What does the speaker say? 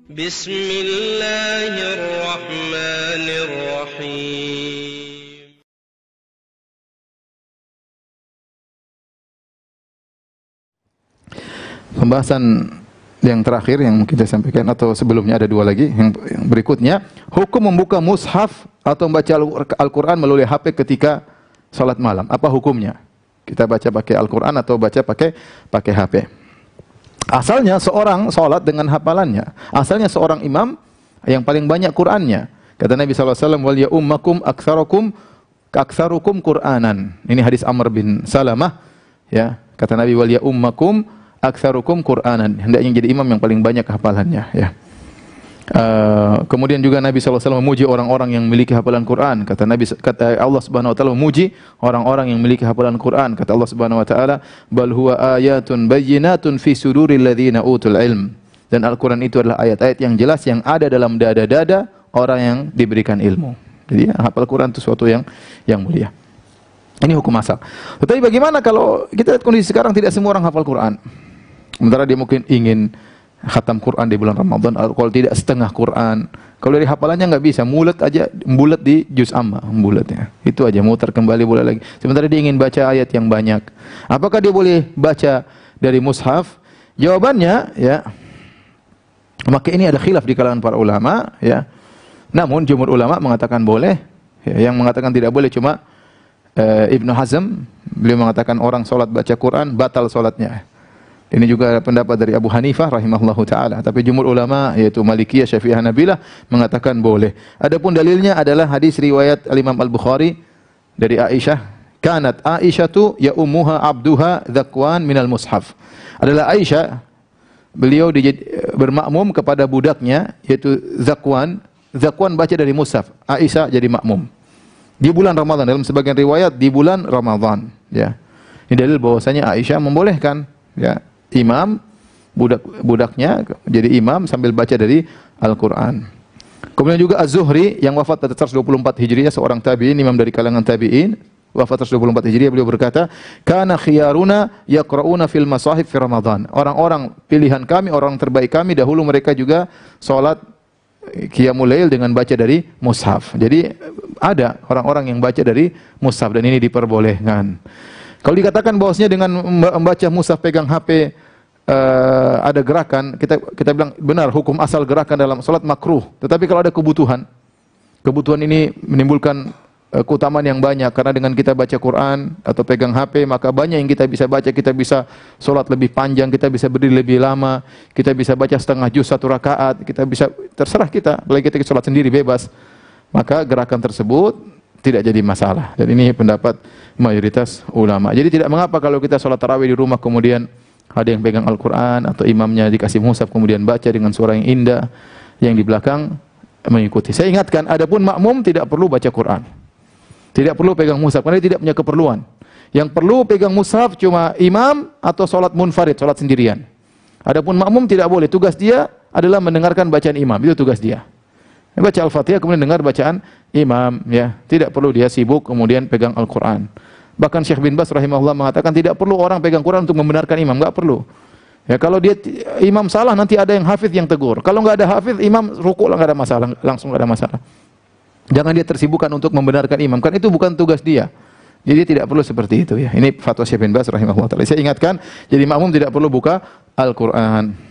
Bismillahirrahmanirrahim. Pembahasan yang terakhir yang kita sampaikan atau sebelumnya ada dua lagi yang berikutnya, hukum membuka mushaf atau membaca Al-Qur'an melalui HP ketika salat malam. Apa hukumnya? Kita baca pakai Al-Qur'an atau baca pakai HP. Asalnya seorang salat dengan hafalannya. Asalnya seorang imam yang paling banyak Qur'annya. Kata Nabi sallallahu alaihi wasallam, "Wal ya'ummakum aktsarukum Qur'anan." Ini hadis Amr bin Salamah, ya. Kata Nabi, "Wal ya'ummakum aktsarukum Qur'anan." Hendaknya jadi imam yang paling banyak hafalannya, ya. Kemudian juga Nabi sallallahu alaihi wasallam memuji orang-orang yang memiliki hafalan Quran. Kata Allah Subhanahu wa taala memuji orang-orang yang memiliki hafalan Quran. Kata Allah Subhanahu wa taala, "Bal huwa ayatun bayyinatun fi suduril ladzina utul ilm." Dan Al-Qur'an itu adalah ayat-ayat yang jelas yang ada dalam dada-dada orang yang diberikan ilmu. Jadi hafal Quran itu sesuatu yang mulia. Ini hukum asal. Tetapi bagaimana kalau kita lihat kondisi sekarang tidak semua orang hafal Quran. Sementara dia mungkin ingin khatam Quran di bulan Ramadan, kalau tidak setengah Quran. Kalau dari hafalannya nggak bisa, mulut aja, bulat di juz amma, bulatnya. Itu aja, muter kembali boleh lagi. Sementara dia ingin baca ayat yang banyak. Apakah dia boleh baca dari mushaf? Jawabannya, ya, maka ini ada khilaf di kalangan para ulama, ya. Namun jumhur ulama mengatakan boleh, ya. Yang mengatakan tidak boleh cuma Ibnu Hazm. Beliau mengatakan orang salat baca Quran batal salatnya. Ini juga pendapat dari Abu Hanifah rahimahullahu taala, tapi jumhur ulama yaitu Malikiyah, Syafi'iyah, Hanabilah mengatakan boleh. Adapun dalilnya adalah hadis riwayat Al-Imam Al-Bukhari dari Aisyah, "Kanat Aisyatu ya ummuha abduha Zakwan minal mushaf." Adalah Aisyah, beliau bermakmum kepada budaknya yaitu Zakwan. Zakwan baca dari mushaf, Aisyah jadi makmum. Di bulan Ramadan, dalam sebagian riwayat di bulan Ramadan, ya. Ini dalil bahwasanya Aisyah membolehkan, ya, imam budaknya jadi imam sambil baca dari Al-Qur'an. Kemudian juga Az-Zuhri yang wafat pada 124 Hijriah, seorang tabi'in, imam dari kalangan tabi'in, wafat 124 Hijriah, beliau berkata, "Kana khiyaruna yaqra'una fil masahif fi Ramadan." Orang-orang pilihan kami, orang terbaik kami dahulu mereka juga salat qiyamul lail dengan baca dari mushaf. Jadi ada orang-orang yang baca dari mushaf dan ini diperbolehkan. Kalau dikatakan bahwasanya dengan membaca mushaf pegang HP ada gerakan, kita bilang benar, hukum asal gerakan dalam salat makruh. Tetapi kalau ada kebutuhan ini menimbulkan keutamaan yang banyak, karena dengan kita baca Quran atau pegang HP maka banyak yang kita bisa baca, kita bisa salat lebih panjang, kita bisa berdiri lebih lama, kita bisa baca setengah juz satu rakaat, kita bisa, terserah kita, apalagi kita salat sendiri bebas. Maka gerakan tersebut tidak jadi masalah. Dan ini pendapat mayoritas ulama. Jadi tidak mengapa kalau kita sholat tarawih di rumah kemudian ada yang pegang Al-Quran atau imamnya dikasih mushaf kemudian baca dengan suara yang indah, yang di belakang mengikuti. Saya ingatkan, adapun makmum tidak perlu baca Quran, tidak perlu pegang mushaf karena dia tidak punya keperluan. Yang perlu pegang mushaf cuma imam atau sholat munfarid, sholat sendirian. Adapun makmum tidak boleh. Tugas dia adalah mendengarkan bacaan imam, itu tugas dia. Baca Al-Fatihah kemudian dengar bacaan imam, ya. Tidak perlu dia sibuk kemudian pegang Al-Qur'an. Bahkan Syekh bin Baz rahimahullah mengatakan tidak perlu orang pegang Quran untuk membenarkan imam, enggak perlu. Ya, kalau dia imam salah nanti ada yang hafiz yang tegur. Kalau enggak ada hafiz, imam rukuk lah, enggak ada masalah, langsung enggak ada masalah. Jangan dia tersibukkan untuk membenarkan imam, kan itu bukan tugas dia. Jadi tidak perlu seperti itu, ya. Ini fatwa Syekh bin Baz rahimahullah taala. Saya ingatkan, jadi makmum tidak perlu buka Al-Qur'an.